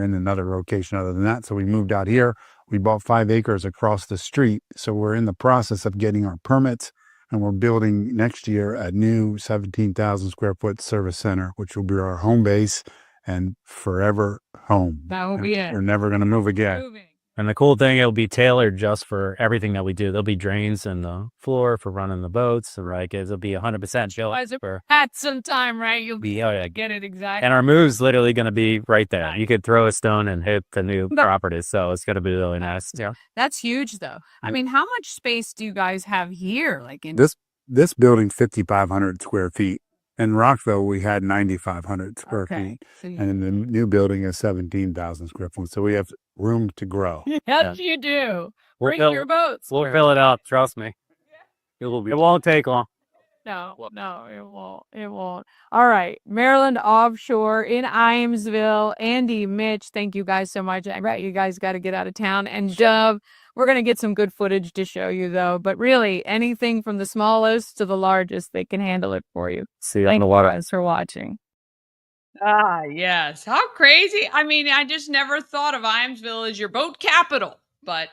in another location other than that. So we moved out here We bought 5 acres across the street. So we're in the process of getting our permits, and we're building next year a new 17,000 square foot service center, which will be our home base and forever home. That will be it. We're never going to move again. Moving. And the cool thing, it'll be tailored just for everything that we do. There'll be drains in the floor for running the boats, right? It'll be 100% built for. At some time, right? You'll Yeah. get it exactly. And our move's literally going to be right there. Nice. You could throw a stone and hit the new property. So it's going to be really nice. Yeah. That's huge, though. I mean, how much space do you guys have here? Like in This building, 5,500 square feet. In Rockville, we had 9,500 square feet. So And in the new building is 17,000 square feet. So we have room to grow. yes, you do. We'll Bring fill- your boats. We'll fill it up. Trust me. It won't take long. No, it won't. It won't. All right. Maryland Offshore in Ijamsville. Andy, Mitch, thank you guys so much. Right, you guys got to get out of town. And Dove, we're going to get some good footage to show you, though. But really, anything from the smallest to the largest, they can handle it for you. See you on the water. Thanks for watching. Ah, yes. How crazy. I mean, I just never thought of Ijamsville as your boat capital, but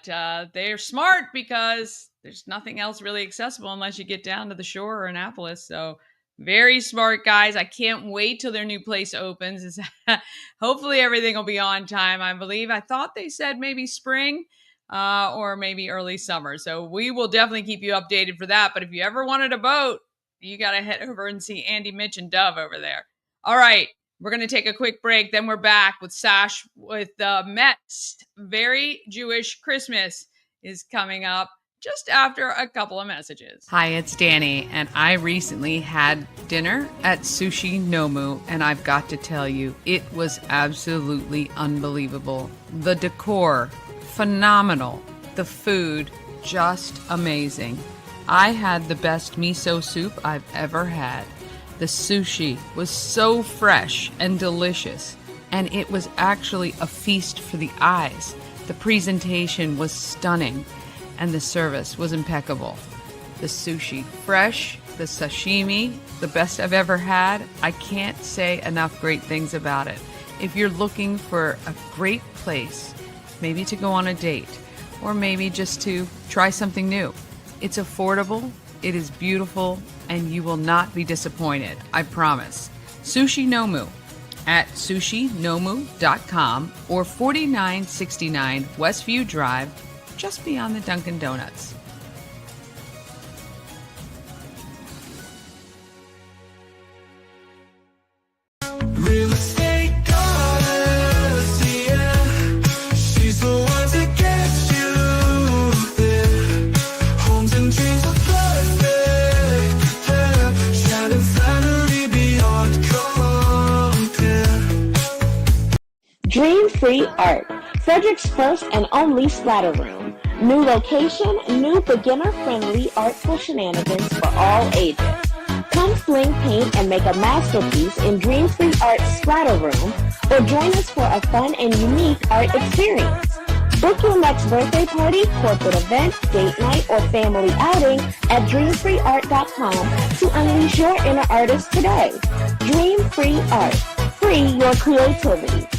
they're smart because there's nothing else really accessible unless you get down to the shore or Annapolis. So very smart guys. I can't wait till their new place opens. Hopefully everything will be on time. I thought they said maybe spring or maybe early summer. So we will definitely keep you updated for that. But if you ever wanted a boat, you got to head over and see Andy, Mitch, and Dove over there. All right. We're going to take a quick break. Then we're back with Sache with Metz. Very Jewish Christmas is coming up just after a couple of messages. Hi, it's Danny, and I recently had dinner at Sushi Nomu, and I've got to tell you, it was absolutely unbelievable. The decor, phenomenal. The food, just amazing. I had the best miso soup I've ever had. The sushi was so fresh and delicious, and it was actually a feast for the eyes. The presentation was stunning, and the service was impeccable. The sushi, fresh, the sashimi, the best I've ever had. I can't say enough great things about it. If you're looking for a great place, maybe to go on a date, or maybe just to try something new, it's affordable, it is beautiful, and you will not be disappointed, I promise. Sushi Nomu at sushinomu.com or 4969 Westview Drive, just beyond the Dunkin' Donuts. Real estate goddess, yeah. She's the one to get you there. Homes and dreams are perfect, yeah. Shining finally beyond compare. Dream Free Art, Frederick's first and only splatter room. New location, new beginner-friendly artful shenanigans for all ages. Come sling paint and make a masterpiece in Dream Free Art's splatter room, or join us for a fun and unique art experience. Book your next birthday party, corporate event, date night, or family outing at dreamfreeart.com to unleash your inner artist today. Dream Free Art. Free your creativity.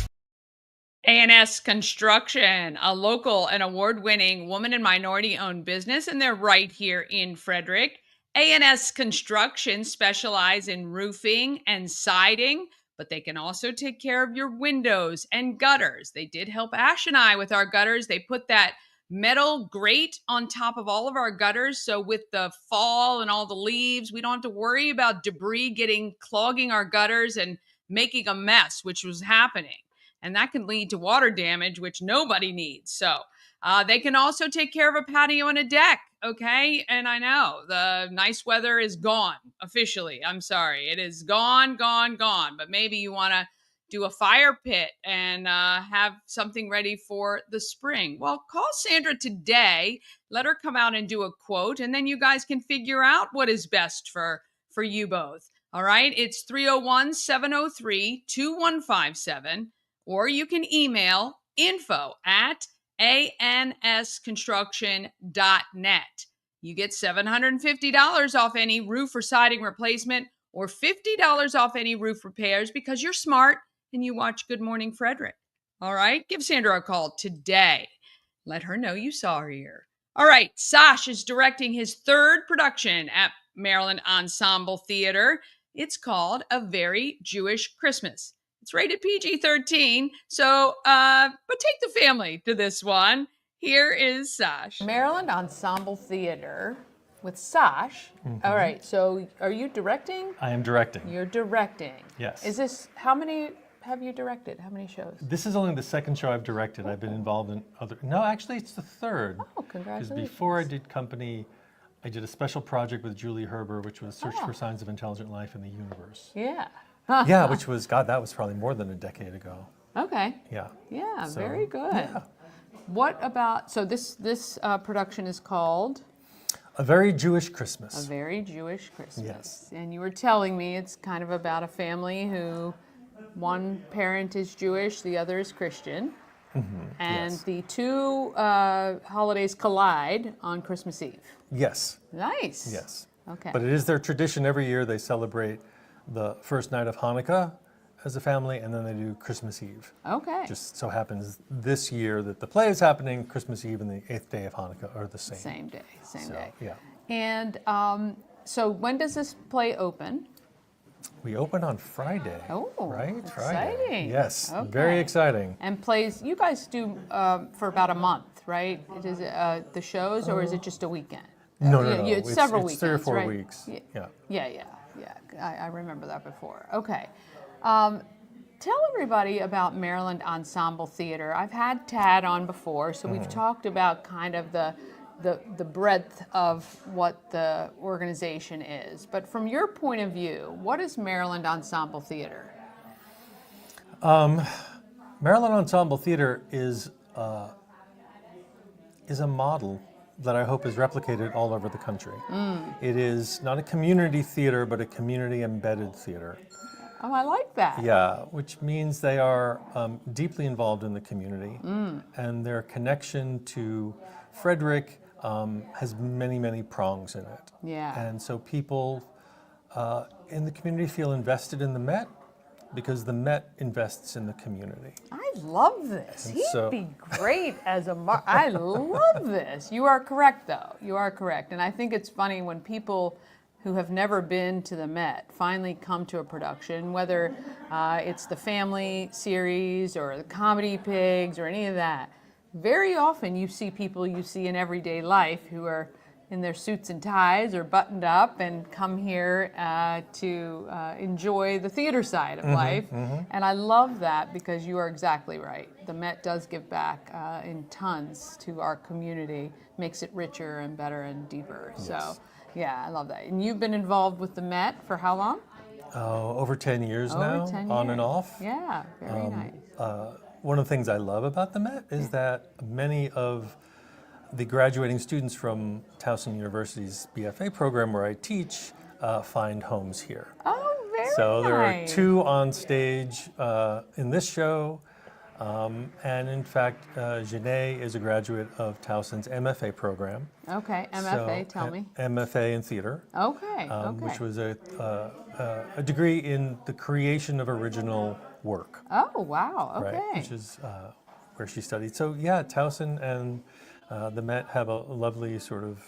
A&S Construction, a local and award-winning woman and minority-owned business, and they're right here in Frederick. A&S Construction specialize in roofing and siding, but they can also take care of your windows and gutters. They did help Ash and I with our gutters. They put that metal grate on top of all of our gutters, so with the fall and all the leaves, we don't have to worry about debris clogging our gutters and making a mess, which was happening. And that can lead to water damage, which nobody needs. So they can also take care of a patio and a deck, okay? And I know the nice weather is gone officially. I'm sorry. It is gone. But maybe you want to do a fire pit and have something ready for the spring. Well, call Sandra today. Let her come out and do a quote, and then you guys can figure out what is best for you both. All right? It's 301-703-2157. Or you can email info@ansconstruction.net. You get $750 off any roof or siding replacement or $50 off any roof repairs because you're smart and you watch Good Morning Frederick. All right? Give Sandra a call today. Let her know you saw her here. All right, Sache is directing his third production at Maryland Ensemble Theater. It's called A Very Jewish Christmas. It's rated PG-13, so but take the family to this one. Here is Sache. Maryland Ensemble Theater with Sache. All right, so are you directing? I am directing. You're directing. Yes. Is this, how many have you directed? How many shows? This is only the second show I've directed. I've been involved in other, no, actually it's the third. Oh, congratulations. Because before I did Company, I did a special project with Julie Herber, which was Search for Signs of Intelligent Life in the Universe. Yeah. Yeah, which was, God, that was probably more than a decade ago. Okay. Yeah. Yeah, So, very good. yeah. What about, so this production is called? A Very Jewish Christmas. A Very Jewish Christmas. Yes. And you were telling me it's kind of about a family who one parent is Jewish, the other is Christian. And yes. the two holidays collide on Christmas Eve. Yes. Nice. Yes. Okay. But it is their tradition every year. They celebrate the first night of Hanukkah as a family, and then they do Christmas Eve. Okay. Just so happens this year that the play is happening, Christmas Eve and the 8th day of Hanukkah are the same. Same day, same So, day. yeah. And so when does this play open? We open on Friday. Oh, right? exciting. Friday. Yes, Okay. very exciting. And plays, you guys do for about a month, right? Is it the shows, or is it just a weekend? No. It's several weekends, It's 3 or 4 right? weeks. Yeah. Yeah. I remember that before. Okay. Tell everybody about Maryland Ensemble Theater. I've had Tad on before, so we've talked about kind of the breadth of what the organization is. But from your point of view, what is Maryland Ensemble Theater? Maryland Ensemble Theater is a model that I hope is replicated all over the country. It is not a community theater, but a community embedded theater. Oh, I like that. Yeah, which means they are deeply involved in the community, and their connection to Frederick has many, many prongs in it. Yeah. And so people in the community feel invested in the Met because the Met invests in the community. I love this. And He'd so- be great as a I love this. You are correct, though. You are correct. And I think it's funny when people who have never been to the Met finally come to a production, whether it's the family series or the Comedy Pigs or any of that. Very often you see people you see in everyday life who are in their suits and ties or buttoned up and come here to enjoy the theater side of life. And I love that because you are exactly right. The Met does give back in tons to our community, makes it richer and better and deeper. Yes. So, yeah, I love that. And you've been involved with the Met for how long? Over 10 years now, Over 10 on years. and off. Yeah, very nice. One of the things I love about the Met is that many of the graduating students from Towson University's BFA program where I teach find homes here. Oh, very So there are nice. 2 on stage in this show. And in fact, Janae is a graduate of Towson's MFA program. Okay, MFA, tell me. MFA in theater. Okay, Which was a degree in the creation of original work. Oh, wow, okay. Right, which is where she studied. So yeah, Towson and the Met have a lovely sort of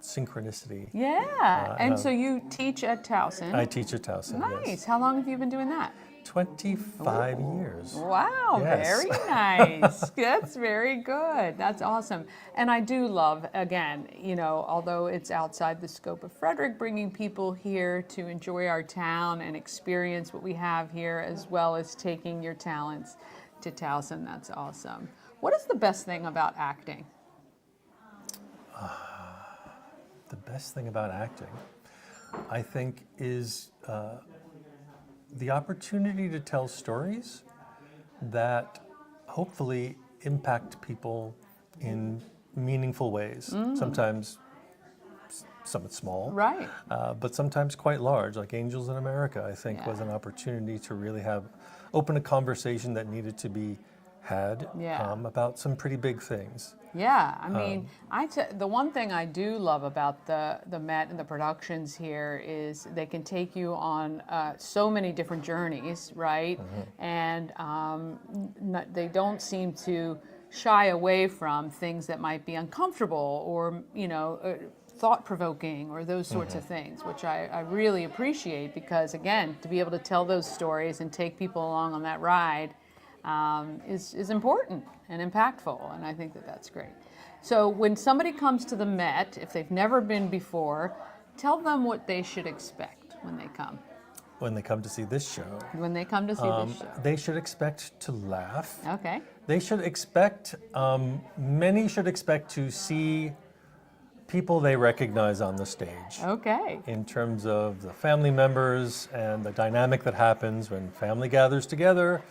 synchronicity. Yeah, and so you teach at Towson. I teach at Towson. Nice. Yes. How long have you been doing that? 25 years. Wow, Yes. very nice. That's very good. That's awesome. And I do love, again, although it's outside the scope of Frederick, bringing people here to enjoy our town and experience what we have here, as well as taking your talents to Towson. That's awesome. What is the best thing about acting? The best thing about acting, I think, is the opportunity to tell stories that hopefully impact people in meaningful ways. Sometimes somewhat small, Right. but sometimes quite large, like Angels in America, I think was an opportunity to really open a conversation that needed to be had about some pretty big things. Yeah, I mean, the one thing I do love about the Met and the productions here is they can take you on so many different journeys, right? And they don't seem to shy away from things that might be uncomfortable or, thought-provoking or those sorts of things, which I really appreciate because, again, to be able to tell those stories and take people along on that ride is important and impactful, and I think that that's great. So when somebody comes to the Met, if they've never been before, tell them what they should expect when they come. When they come to see this show. When they come to see this show. They should expect to laugh. Okay. They should expect, many should expect to see people they recognize on the stage. Okay. In terms of the family members and the dynamic that happens when family gathers together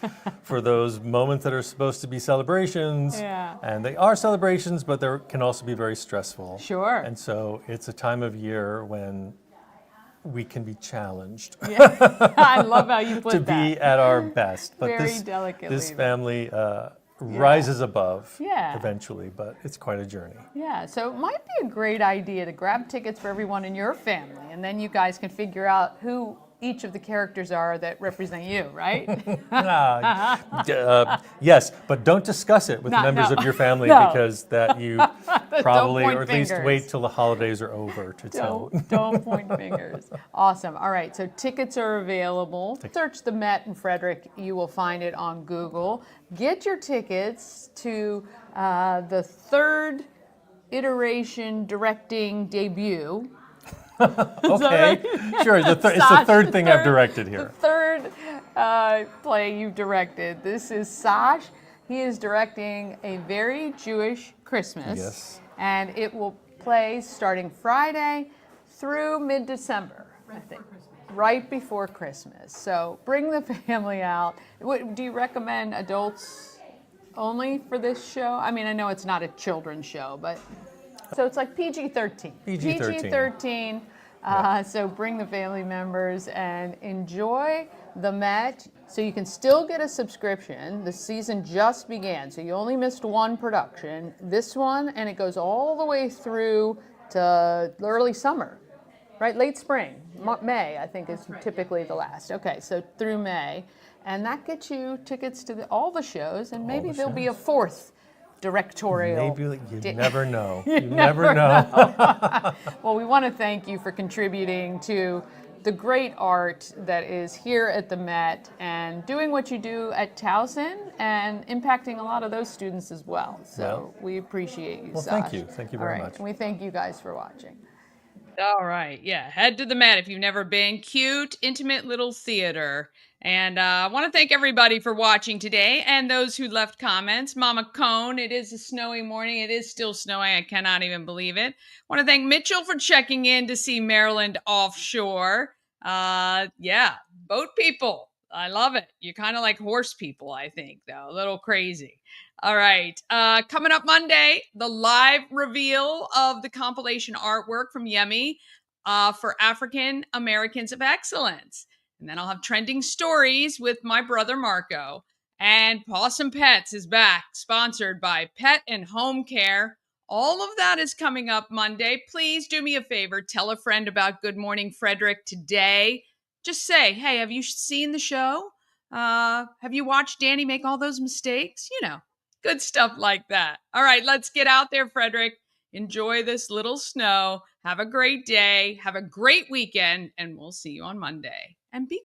for those moments that are supposed to be celebrations. Yeah. And they are celebrations, but they can also be very stressful. Sure. And so it's a time of year when we can be challenged. Yeah. I love how you put to that. be at our best. But Very delicately. this family rises above eventually, but it's quite a journey. Yeah, so it might be a great idea to grab tickets for everyone in your family, and then you guys can figure out who each of the characters are that represent you, right? Yes, but don't discuss it with members of your family because that you probably, or at least wait till the holidays are over to tell. Don't point fingers. Awesome. All right, so tickets are available. Search the Met in Frederick. You will find it on Google. Get your tickets to the third iteration directing debut. Okay, sure. It's the third thing I've directed here. The third play you've directed. This is Sache. He is directing A Very Jewish Christmas. Yes. And it will play starting Friday through mid-December, I think. Right before Christmas. So bring the family out. Do you recommend adults only for this show? I mean, I know it's not a children's show, but so it's like PG-13. PG-13. So bring the family members and enjoy the Met. So you can still get a subscription. The season just began, so you only missed one production. This one, and it goes all the way through to early summer, right? Late spring. May, I think, is typically the last. Okay, so through May. And that gets you tickets to all the shows, and maybe there'll be a fourth directorial. Maybe you never know. You never know. Well, we want to thank you for contributing to the great art that is here at the Met and doing what you do at Towson and impacting a lot of those students as well. So we appreciate you, Sache. Thank you. Thank you very much. And we thank you guys for watching. All right. Yeah. Head to the Met if you've never been. Cute, intimate little theater. And I want to thank everybody for watching today and those who left comments. Mama Cone, it is a snowy morning. It is still snowing. I cannot even believe it. I want to thank Mitchell for checking in to see Maryland offshore. Yeah, boat people. I love it. You're kind of like horse people, I think, though. A little crazy. All right. Coming up Monday, the live reveal of the compilation artwork from Yemi for African Americans of Excellence. And then I'll have trending stories with my brother Marco. And Possum Pets is back, sponsored by Pet and Home Care. All of that is coming up Monday. Please do me a favor. Tell a friend about Good Morning Frederick today. Just say, hey, have you seen the show? Have you watched Danny make all those mistakes? You know, good stuff like that. All right, let's get out there, Frederick. Enjoy this little snow. Have a great day. Have a great weekend. And we'll see you on Monday. And be